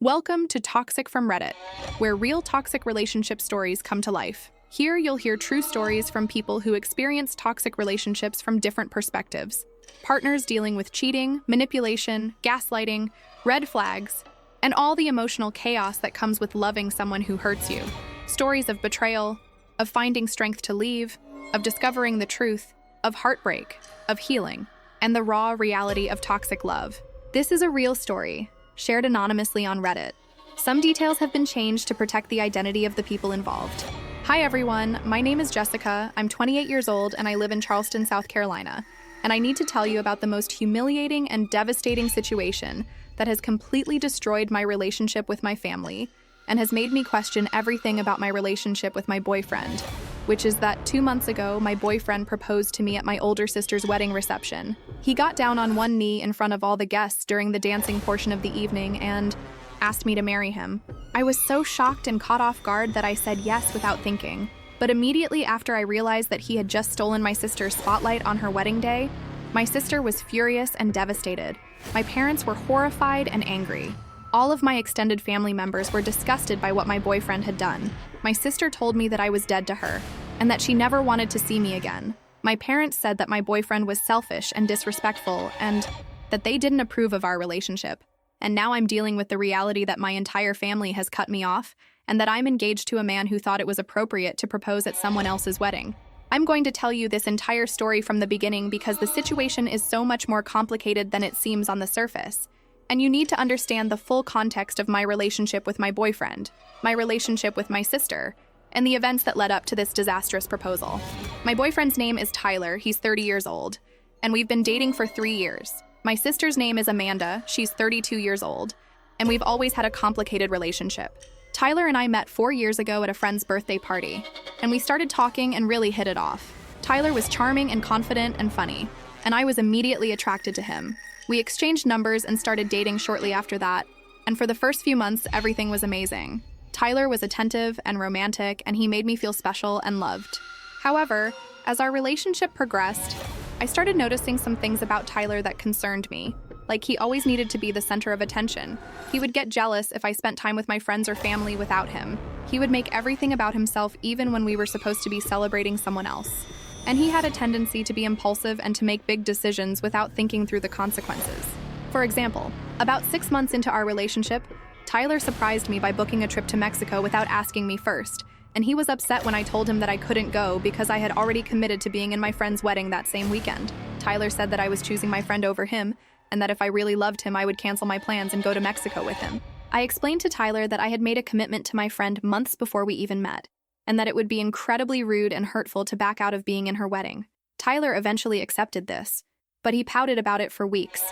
Welcome to Toxic from Reddit, where real toxic relationship stories come to life. Here you'll hear true stories from people who experience toxic relationships from different perspectives. Partners dealing with cheating, manipulation, gaslighting, red flags, and all the emotional chaos that comes with loving someone who hurts you. Stories of betrayal, of finding strength to leave, of discovering the truth, of heartbreak, of healing, and the raw reality of toxic love. This is a real story, shared anonymously on Reddit. Some details have been changed to protect the identity of the people involved. Hi everyone, my name is Jessica, I'm 28 years old and I live in Charleston, South Carolina. And I need to tell you about the most humiliating and devastating situation that has completely destroyed my relationship with my family and has made me question everything about my relationship with my boyfriend, which is that 2 months ago, my boyfriend proposed to me at my older sister's wedding reception. He got down on one knee in front of all the guests during the dancing portion of the evening and asked me to marry him. I was so shocked and caught off guard that I said yes without thinking. But immediately after I realized that he had just stolen my sister's spotlight on her wedding day, my sister was furious and devastated. My parents were horrified and angry. All of my extended family members were disgusted by what my boyfriend had done. My sister told me that I was dead to her, and that she never wanted to see me again. My parents said that my boyfriend was selfish and disrespectful, and that they didn't approve of our relationship. And now I'm dealing with the reality that my entire family has cut me off, and that I'm engaged to a man who thought it was appropriate to propose at someone else's wedding. I'm going to tell you this entire story from the beginning because the situation is so much more complicated than it seems on the surface. And you need to understand the full context of my relationship with my boyfriend, my relationship with my sister, and the events that led up to this disastrous proposal. My boyfriend's name is Tyler, he's 30 years old, and we've been dating for 3 years. My sister's name is Amanda, she's 32 years old, and we've always had a complicated relationship. Tyler and I met 4 years ago at a friend's birthday party, and we started talking and really hit it off. Tyler was charming and confident and funny, and I was immediately attracted to him. We exchanged numbers and started dating shortly after that, and for the first few months, everything was amazing. Tyler was attentive and romantic, and he made me feel special and loved. However, as our relationship progressed, I started noticing some things about Tyler that concerned me. Like he always needed to be the center of attention. He would get jealous if I spent time with my friends or family without him. He would make everything about himself even when we were supposed to be celebrating someone else. And he had a tendency to be impulsive and to make big decisions without thinking through the consequences. For example, about 6 months into our relationship, Tyler surprised me by booking a trip to Mexico without asking me first, and he was upset when I told him that I couldn't go because I had already committed to being in my friend's wedding that same weekend. Tyler said that I was choosing my friend over him, and that if I really loved him, I would cancel my plans and go to Mexico with him. I explained to Tyler that I had made a commitment to my friend months before we even met, and that it would be incredibly rude and hurtful to back out of being in her wedding. Tyler eventually accepted this, but he pouted about it for weeks,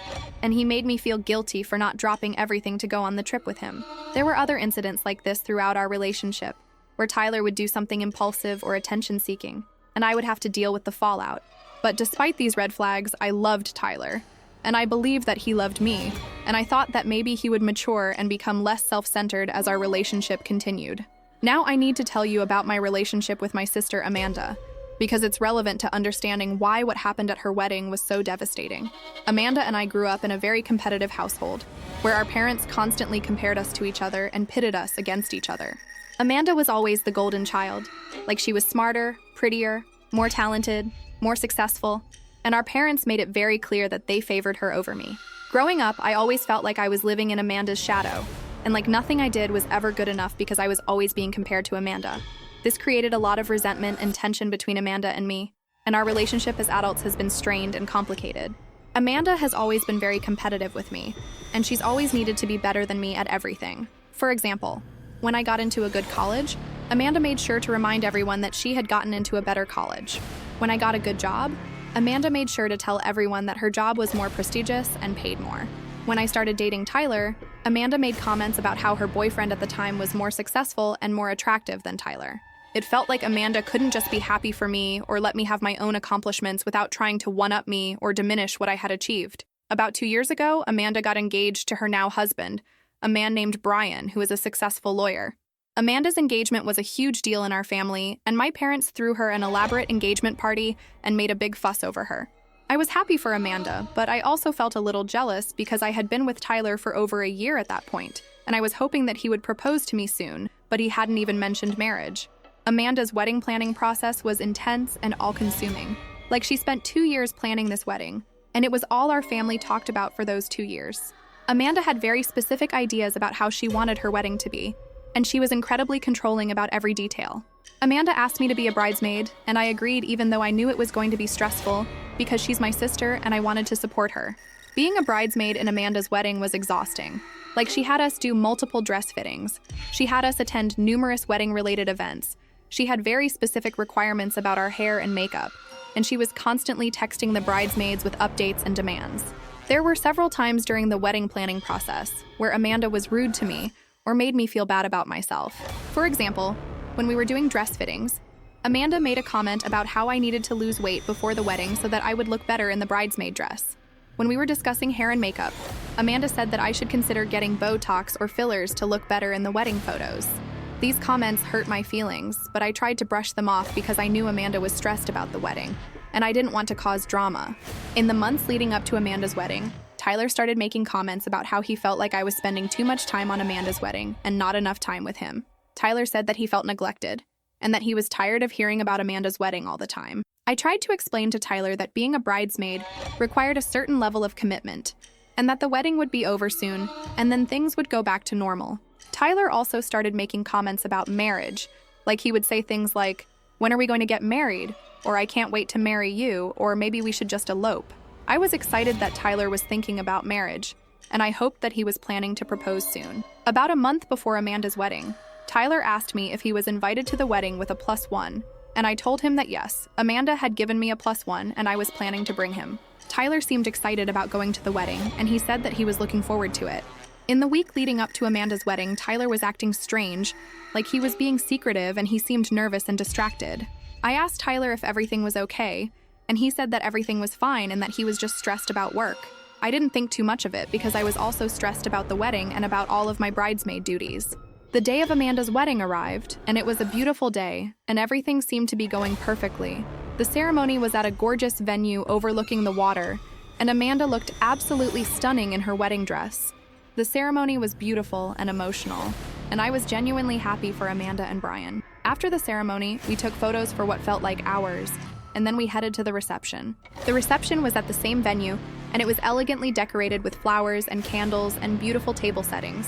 and he made me feel guilty for not dropping everything to go on the trip with him. There were other incidents like this throughout our relationship, where Tyler would do something impulsive or attention-seeking, and I would have to deal with the fallout. But despite these red flags, I loved Tyler, and I believed that he loved me, and I thought that maybe he would mature and become less self-centered as our relationship continued. Now I need to tell you about my relationship with my sister Amanda, because it's relevant to understanding why what happened at her wedding was so devastating. Amanda and I grew up in a very competitive household, where our parents constantly compared us to each other and pitted us against each other. Amanda was always the golden child, like she was smarter, prettier, more talented, more successful, and our parents made it very clear that they favored her over me. Growing up, I always felt like I was living in Amanda's shadow, and like nothing I did was ever good enough because I was always being compared to Amanda. This created a lot of resentment and tension between Amanda and me, and our relationship as adults has been strained and complicated. Amanda has always been very competitive with me, and she's always needed to be better than me at everything. For example, when I got into a good college, Amanda made sure to remind everyone that she had gotten into a better college. When I got a good job, Amanda made sure to tell everyone that her job was more prestigious and paid more. When I started dating Tyler, Amanda made comments about how her boyfriend at the time was more successful and more attractive than Tyler. It felt like Amanda couldn't just be happy for me or let me have my own accomplishments without trying to one-up me or diminish what I had achieved. About 2 years ago, Amanda got engaged to her now husband, a man named Brian, who is a successful lawyer. Amanda's engagement was a huge deal in our family, and my parents threw her an elaborate engagement party and made a big fuss over her. I was happy for Amanda, but I also felt a little jealous because I had been with Tyler for over a year at that point, and I was hoping that he would propose to me soon, but he hadn't even mentioned marriage. Amanda's wedding planning process was intense and all-consuming. Like, she spent 2 years planning this wedding, and it was all our family talked about for those 2 years. Amanda had very specific ideas about how she wanted her wedding to be, and she was incredibly controlling about every detail. Amanda asked me to be a bridesmaid, and I agreed even though I knew it was going to be stressful because she's my sister and I wanted to support her. Being a bridesmaid in Amanda's wedding was exhausting. Like, she had us do multiple dress fittings. She had us attend numerous wedding-related events. She had very specific requirements about our hair and makeup, and she was constantly texting the bridesmaids with updates and demands. There were several times during the wedding planning process where Amanda was rude to me or made me feel bad about myself. For example, when we were doing dress fittings, Amanda made a comment about how I needed to lose weight before the wedding so that I would look better in the bridesmaid dress. When we were discussing hair and makeup, Amanda said that I should consider getting Botox or fillers to look better in the wedding photos. These comments hurt my feelings, but I tried to brush them off because I knew Amanda was stressed about the wedding, and I didn't want to cause drama. In the months leading up to Amanda's wedding, Tyler started making comments about how he felt like I was spending too much time on Amanda's wedding and not enough time with him. Tyler said that he felt neglected, and that he was tired of hearing about Amanda's wedding all the time. I tried to explain to Tyler that being a bridesmaid required a certain level of commitment, and that the wedding would be over soon, and then things would go back to normal. Tyler also started making comments about marriage, like he would say things like, "When are we going to get married?" Or "I can't wait to marry you," or "Maybe we should just elope." I was excited that Tyler was thinking about marriage, and I hoped that he was planning to propose soon. About a month before Amanda's wedding, Tyler asked me if he was invited to the wedding with a +1, and I told him that yes, Amanda had given me a +1 and I was planning to bring him. Tyler seemed excited about going to the wedding, and he said that he was looking forward to it. In the week leading up to Amanda's wedding, Tyler was acting strange, like he was being secretive, and he seemed nervous and distracted. I asked Tyler if everything was okay, and he said that everything was fine and that he was just stressed about work. I didn't think too much of it because I was also stressed about the wedding and about all of my bridesmaid duties. The day of Amanda's wedding arrived, and it was a beautiful day, and everything seemed to be going perfectly. The ceremony was at a gorgeous venue overlooking the water, and Amanda looked absolutely stunning in her wedding dress. The ceremony was beautiful and emotional, and I was genuinely happy for Amanda and Brian. After the ceremony, we took photos for what felt like hours, and then we headed to the reception. The reception was at the same venue, and it was elegantly decorated with flowers and candles and beautiful table settings.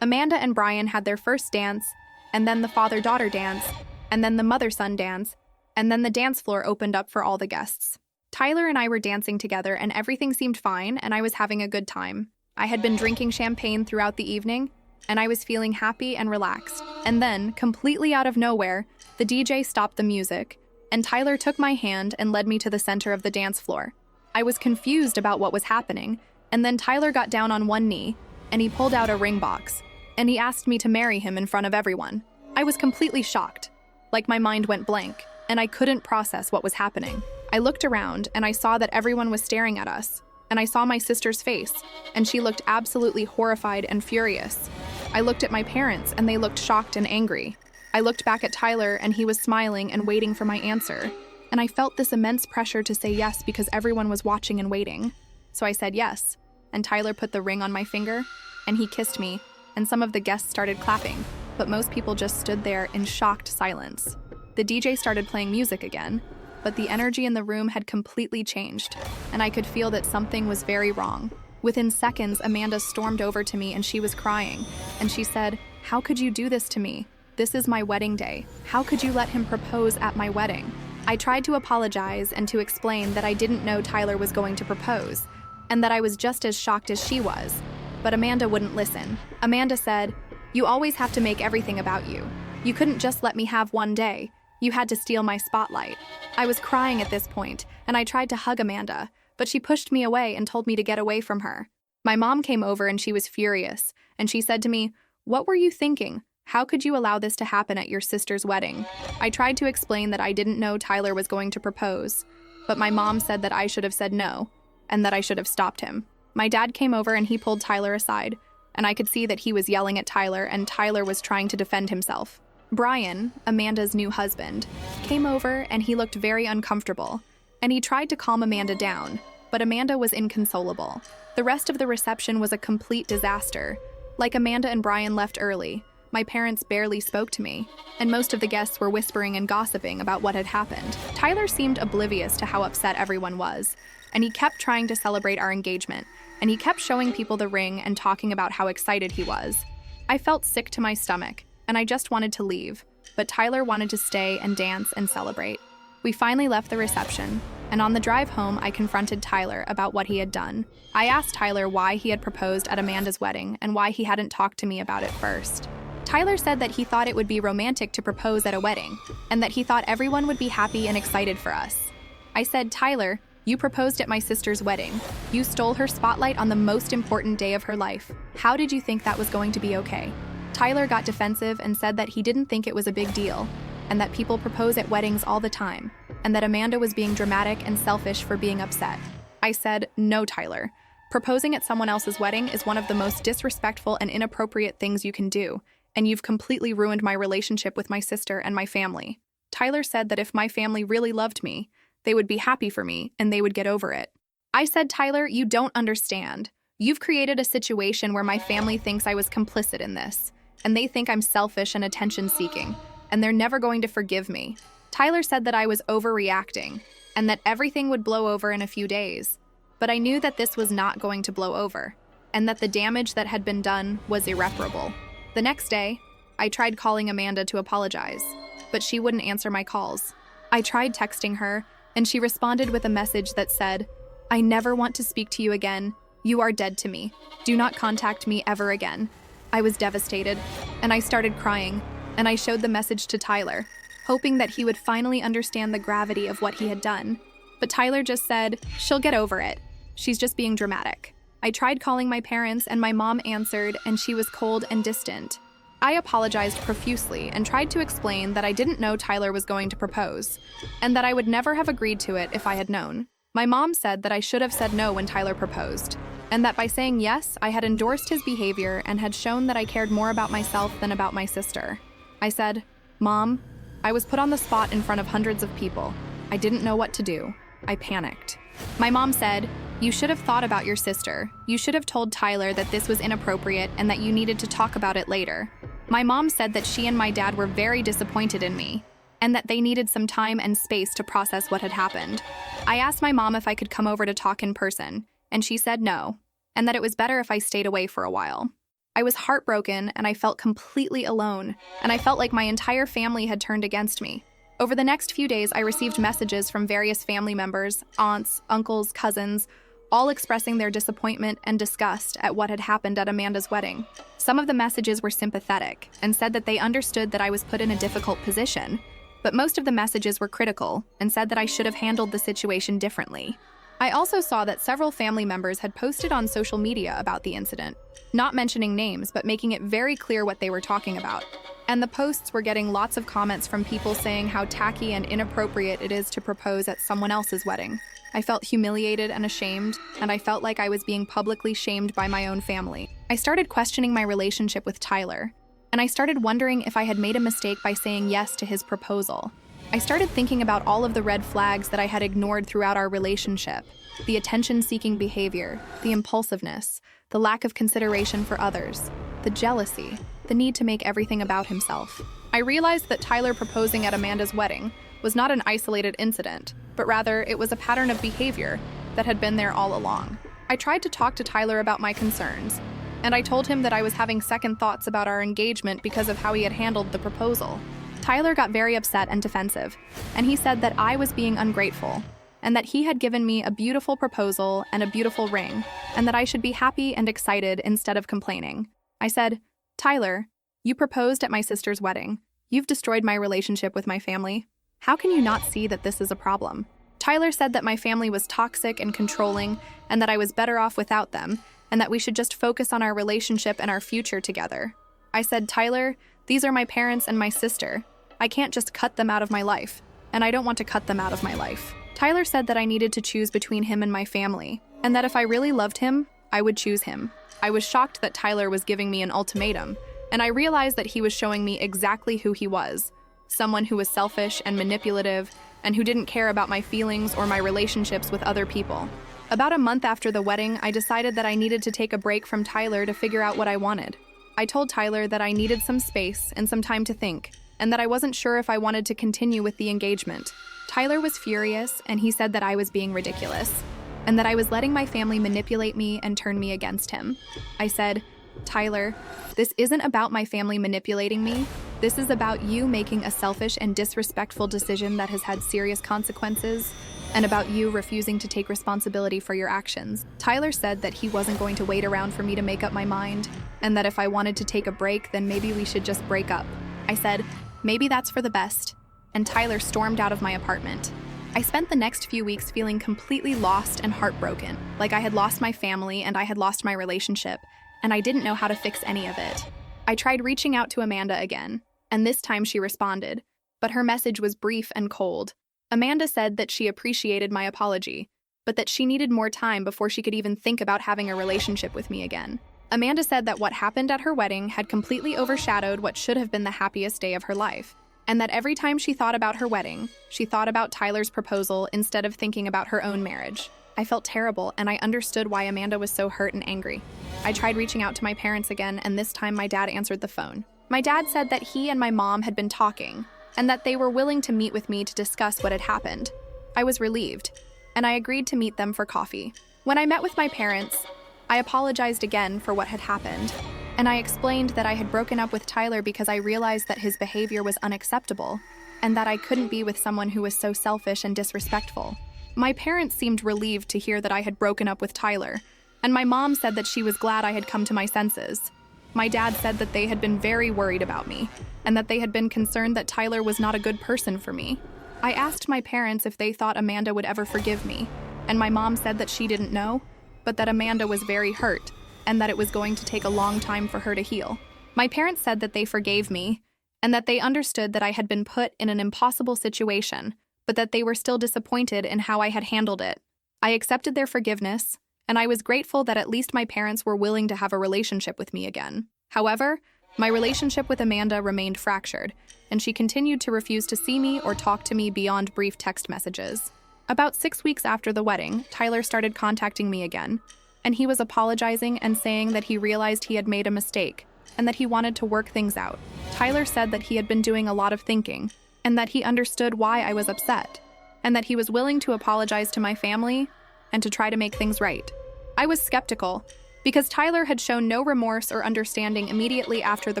Amanda and Brian had their first dance, and then the father-daughter dance, and then the mother-son dance, and then the dance floor opened up for all the guests. Tyler and I were dancing together, and everything seemed fine, and I was having a good time. I had been drinking champagne throughout the evening, and I was feeling happy and relaxed. And then, completely out of nowhere, the DJ stopped the music, and Tyler took my hand and led me to the center of the dance floor. I was confused about what was happening, and then Tyler got down on one knee, and he pulled out a ring box, and he asked me to marry him in front of everyone. I was completely shocked, like my mind went blank, and I couldn't process what was happening. I looked around, and I saw that everyone was staring at us, and I saw my sister's face, and she looked absolutely horrified and furious. I looked at my parents, and they looked shocked and angry. I looked back at Tyler, and he was smiling and waiting for my answer, and I felt this immense pressure to say yes because everyone was watching and waiting. So I said yes, and Tyler put the ring on my finger, and he kissed me, and some of the guests started clapping, but most people just stood there in shocked silence. The DJ started playing music again, but the energy in the room had completely changed, and I could feel that something was very wrong. Within seconds, Amanda stormed over to me and she was crying, and she said, "How could you do this to me? This is my wedding day. How could you let him propose at my wedding?" I tried to apologize and to explain that I didn't know Tyler was going to propose, and that I was just as shocked as she was, but Amanda wouldn't listen. Amanda said, "You always have to make everything about you. You couldn't just let me have one day. You had to steal my spotlight." I was crying at this point, and I tried to hug Amanda, but she pushed me away and told me to get away from her. My mom came over and she was furious, and she said to me, "What were you thinking? How could you allow this to happen at your sister's wedding?" I tried to explain that I didn't know Tyler was going to propose, but my mom said that I should have said no, and that I should have stopped him. My dad came over and he pulled Tyler aside, and I could see that he was yelling at Tyler, and Tyler was trying to defend himself. Brian, Amanda's new husband, came over and he looked very uncomfortable, and he tried to calm Amanda down, but Amanda was inconsolable. The rest of the reception was a complete disaster, Like Amanda and Brian left early, my parents barely spoke to me, and most of the guests were whispering and gossiping about what had happened. Tyler seemed oblivious to how upset everyone was, and he kept trying to celebrate our engagement, and he kept showing people the ring and talking about how excited he was. I felt sick to my stomach, and I just wanted to leave, but Tyler wanted to stay and dance and celebrate. We finally left the reception, and on the drive home, I confronted Tyler about what he had done. I asked Tyler why he had proposed at Amanda's wedding and why he hadn't talked to me about it first. Tyler said that he thought it would be romantic to propose at a wedding, and that he thought everyone would be happy and excited for us. I said, Tyler, you proposed at my sister's wedding. You stole her spotlight on the most important day of her life. How did you think that was going to be okay? Tyler got defensive and said that he didn't think it was a big deal, and that people propose at weddings all the time, and that Amanda was being dramatic and selfish for being upset. I said, no, Tyler. Proposing at someone else's wedding is one of the most disrespectful and inappropriate things you can do, and you've completely ruined my relationship with my sister and my family. Tyler said that if my family really loved me, they would be happy for me and they would get over it. I said, Tyler, you don't understand. You've created a situation where my family thinks I was complicit in this, and they think I'm selfish and attention-seeking, and they're never going to forgive me. Tyler said that I was overreacting, and that everything would blow over in a few days. But I knew that this was not going to blow over, and that the damage that had been done was irreparable. The next day, I tried calling Amanda to apologize, but she wouldn't answer my calls. I tried texting her, and she responded with a message that said, I never want to speak to you again. You are dead to me. Do not contact me ever again. I was devastated, and I started crying, and I showed the message to Tyler, hoping that he would finally understand the gravity of what he had done. But Tyler just said, she'll get over it. She's just being dramatic. I tried calling my parents, and my mom answered, and she was cold and distant. I apologized profusely and tried to explain that I didn't know Tyler was going to propose, and that I would never have agreed to it if I had known. My mom said that I should have said no when Tyler proposed, and that by saying yes, I had endorsed his behavior and had shown that I cared more about myself than about my sister. I said, Mom, I was put on the spot in front of hundreds of people. I didn't know what to do. I panicked. My mom said, you should have thought about your sister. You should have told Tyler that this was inappropriate and that you needed to talk about it later. My mom said that she and my dad were very disappointed in me, and that they needed some time and space to process what had happened. I asked my mom if I could come over to talk in person, and she said no, and that it was better if I stayed away for a while. I was heartbroken, and I felt completely alone, and I felt like my entire family had turned against me. Over the next few days, I received messages from various family members, aunts, uncles, cousins, all expressing their disappointment and disgust at what had happened at Amanda's wedding. Some of the messages were sympathetic and said that they understood that I was put in a difficult position, but most of the messages were critical and said that I should have handled the situation differently. I also saw that several family members had posted on social media about the incident, not mentioning names but making it very clear what they were talking about. And the posts were getting lots of comments from people saying how tacky and inappropriate it is to propose at someone else's wedding. I felt humiliated and ashamed, and I felt like I was being publicly shamed by my own family. I started questioning my relationship with Tyler, and I started wondering if I had made a mistake by saying yes to his proposal. I started thinking about all of the red flags that I had ignored throughout our relationship: the attention-seeking behavior, the impulsiveness, the lack of consideration for others, the jealousy, the need to make everything about himself. I realized that Tyler proposing at Amanda's wedding was not an isolated incident, but rather it was a pattern of behavior that had been there all along. I tried to talk to Tyler about my concerns, and I told him that I was having second thoughts about our engagement because of how he had handled the proposal. Tyler got very upset and defensive, and he said that I was being ungrateful, and that he had given me a beautiful proposal and a beautiful ring, and that I should be happy and excited instead of complaining. I said, Tyler, you proposed at my sister's wedding. You've destroyed my relationship with my family. How can you not see that this is a problem? Tyler said that my family was toxic and controlling, and that I was better off without them, and that we should just focus on our relationship and our future together. I said, Tyler, these are my parents and my sister. I can't just cut them out of my life, and I don't want to cut them out of my life. Tyler said that I needed to choose between him and my family, and that if I really loved him, I would choose him. I was shocked that Tyler was giving me an ultimatum, and I realized that he was showing me exactly who he was: someone who was selfish and manipulative, and who didn't care about my feelings or my relationships with other people. About a month after the wedding, I decided that I needed to take a break from Tyler to figure out what I wanted. I told Tyler that I needed some space and some time to think, and that I wasn't sure if I wanted to continue with the engagement. Tyler was furious, and he said that I was being ridiculous, and that I was letting my family manipulate me and turn me against him. I said, "Tyler, this isn't about my family manipulating me. This is about you making a selfish and disrespectful decision that has had serious consequences, and about you refusing to take responsibility for your actions." Tyler said that he wasn't going to wait around for me to make up my mind, and that if I wanted to take a break, then maybe we should just break up. I said, "Maybe that's for the best," and Tyler stormed out of my apartment. I spent the next few weeks feeling completely lost and heartbroken, like I had lost my family and I had lost my relationship, and I didn't know how to fix any of it. I tried reaching out to Amanda again, and this time she responded, but her message was brief and cold. Amanda said that she appreciated my apology, but that she needed more time before she could even think about having a relationship with me again. Amanda said that what happened at her wedding had completely overshadowed what should have been the happiest day of her life, and that every time she thought about her wedding, she thought about Tyler's proposal instead of thinking about her own marriage. I felt terrible, and I understood why Amanda was so hurt and angry. I tried reaching out to my parents again, and this time my dad answered the phone. My dad said that he and my mom had been talking, and that they were willing to meet with me to discuss what had happened. I was relieved, and I agreed to meet them for coffee. When I met with my parents, I apologized again for what had happened, and I explained that I had broken up with Tyler because I realized that his behavior was unacceptable, and that I couldn't be with someone who was so selfish and disrespectful. My parents seemed relieved to hear that I had broken up with Tyler, and my mom said that she was glad I had come to my senses. My dad said that they had been very worried about me, and that they had been concerned that Tyler was not a good person for me. I asked my parents if they thought Amanda would ever forgive me, and my mom said that she didn't know, but that Amanda was very hurt, and that it was going to take a long time for her to heal. My parents said that they forgave me, and that they understood that I had been put in an impossible situation, but that they were still disappointed in how I had handled it. I accepted their forgiveness, and I was grateful that at least my parents were willing to have a relationship with me again. However, my relationship with Amanda remained fractured, and she continued to refuse to see me or talk to me beyond brief text messages. About 6 weeks after the wedding, Tyler started contacting me again, and he was apologizing and saying that he realized he had made a mistake and that he wanted to work things out. Tyler said that he had been doing a lot of thinking and that he understood why I was upset, and that he was willing to apologize to my family and to try to make things right. I was skeptical because Tyler had shown no remorse or understanding immediately after the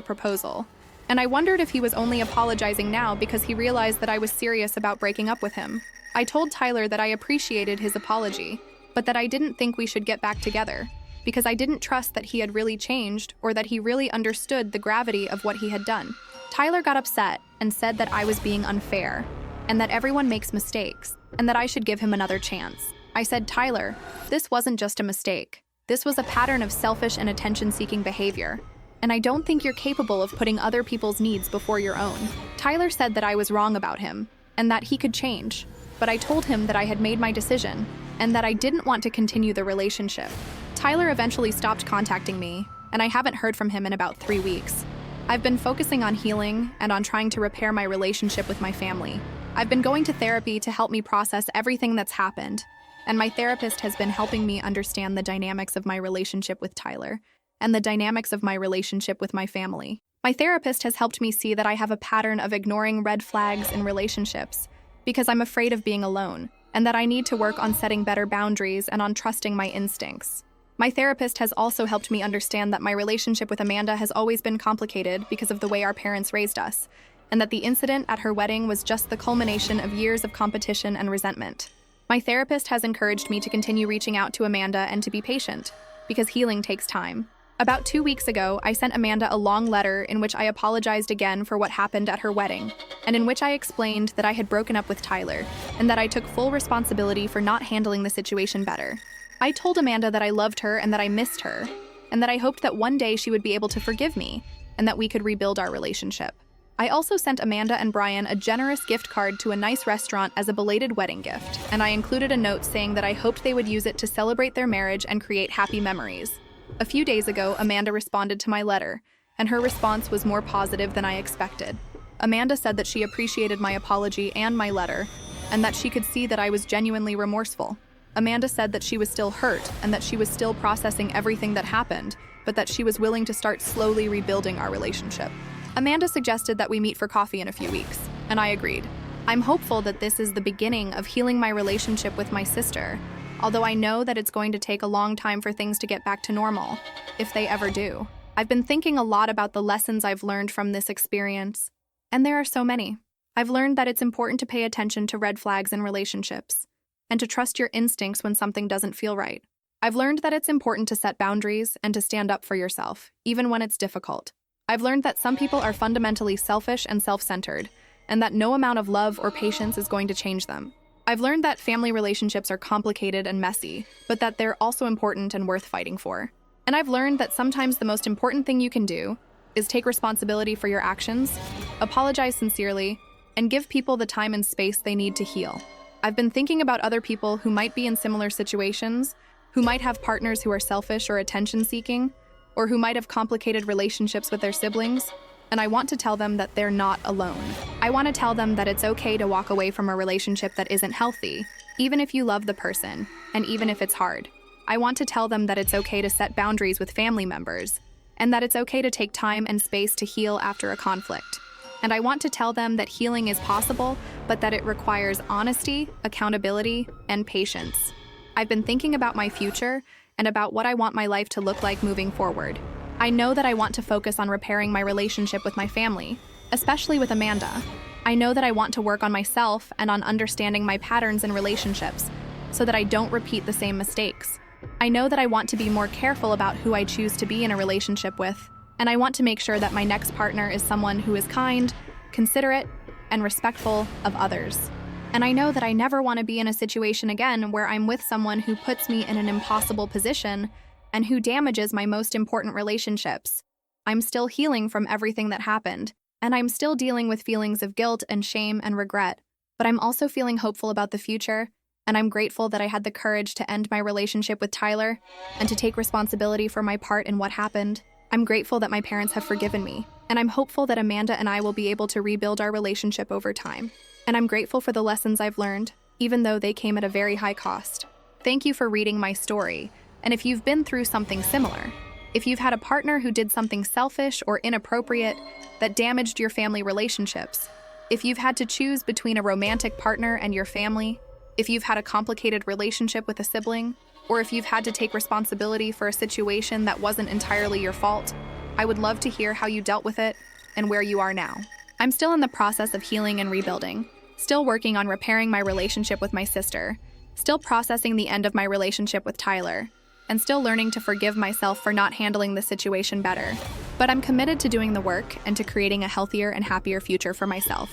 proposal, and I wondered if he was only apologizing now because he realized that I was serious about breaking up with him. I told Tyler that I appreciated his apology, but that I didn't think we should get back together, because I didn't trust that he had really changed or that he really understood the gravity of what he had done. Tyler got upset and said that I was being unfair, and that everyone makes mistakes, and that I should give him another chance. I said, "Tyler, this wasn't just a mistake. This was a pattern of selfish and attention-seeking behavior, and I don't think you're capable of putting other people's needs before your own." Tyler said that I was wrong about him, and that he could change, but I told him that I had made my decision, and that I didn't want to continue the relationship. Tyler eventually stopped contacting me, and I haven't heard from him in about 3 weeks. I've been focusing on healing and on trying to repair my relationship with my family. I've been going to therapy to help me process everything that's happened, and my therapist has been helping me understand the dynamics of my relationship with Tyler and the dynamics of my relationship with my family. My therapist has helped me see that I have a pattern of ignoring red flags in relationships because I'm afraid of being alone, and that I need to work on setting better boundaries and on trusting my instincts. My therapist has also helped me understand that my relationship with Amanda has always been complicated because of the way our parents raised us, and that the incident at her wedding was just the culmination of years of competition and resentment. My therapist has encouraged me to continue reaching out to Amanda and to be patient, because healing takes time. About 2 weeks ago, I sent Amanda a long letter in which I apologized again for what happened at her wedding, and in which I explained that I had broken up with Tyler, and that I took full responsibility for not handling the situation better. I told Amanda that I loved her and that I missed her, and that I hoped that one day she would be able to forgive me, and that we could rebuild our relationship. I also sent Amanda and Brian a generous gift card to a nice restaurant as a belated wedding gift, and I included a note saying that I hoped they would use it to celebrate their marriage and create happy memories. A few days ago, Amanda responded to my letter, and her response was more positive than I expected. Amanda said that she appreciated my apology and my letter, and that she could see that I was genuinely remorseful. Amanda said that she was still hurt and that she was still processing everything that happened, but that she was willing to start slowly rebuilding our relationship. Amanda suggested that we meet for coffee in a few weeks, and I agreed. I'm hopeful that this is the beginning of healing my relationship with my sister, although I know that it's going to take a long time for things to get back to normal, if they ever do. I've been thinking a lot about the lessons I've learned from this experience, and there are so many. I've learned that it's important to pay attention to red flags in relationships, and to trust your instincts when something doesn't feel right. I've learned that it's important to set boundaries and to stand up for yourself, even when it's difficult. I've learned that some people are fundamentally selfish and self-centered, and that no amount of love or patience is going to change them. I've learned that family relationships are complicated and messy, but that they're also important and worth fighting for. And I've learned that sometimes the most important thing you can do is take responsibility for your actions, apologize sincerely, and give people the time and space they need to heal. I've been thinking about other people who might be in similar situations, who might have partners who are selfish or attention-seeking, or who might have complicated relationships with their siblings, and I want to tell them that they're not alone. I want to tell them that it's okay to walk away from a relationship that isn't healthy, even if you love the person, and even if it's hard. I want to tell them that it's okay to set boundaries with family members, and that it's okay to take time and space to heal after a conflict. And I want to tell them that healing is possible, but that it requires honesty, accountability, and patience. I've been thinking about my future and about what I want my life to look like moving forward. I know that I want to focus on repairing my relationship with my family, especially with Amanda. I know that I want to work on myself and on understanding my patterns in relationships so that I don't repeat the same mistakes. I know that I want to be more careful about who I choose to be in a relationship with, and I want to make sure that my next partner is someone who is kind, considerate, and respectful of others. And I know that I never want to be in a situation again where I'm with someone who puts me in an impossible position and who damages my most important relationships. I'm still healing from everything that happened, and I'm still dealing with feelings of guilt and shame and regret, but I'm also feeling hopeful about the future, and I'm grateful that I had the courage to end my relationship with Tyler and to take responsibility for my part in what happened. I'm grateful that my parents have forgiven me, and I'm hopeful that Amanda and I will be able to rebuild our relationship over time. And I'm grateful for the lessons I've learned, even though they came at a very high cost. Thank you for reading my story, and if you've been through something similar, if you've had a partner who did something selfish or inappropriate that damaged your family relationships, if you've had to choose between a romantic partner and your family, if you've had a complicated relationship with a sibling, or if you've had to take responsibility for a situation that wasn't entirely your fault, I would love to hear how you dealt with it and where you are now. I'm still in the process of healing and rebuilding, still working on repairing my relationship with my sister, still processing the end of my relationship with Tyler, and still learning to forgive myself for not handling the situation better. But I'm committed to doing the work and to creating a healthier and happier future for myself.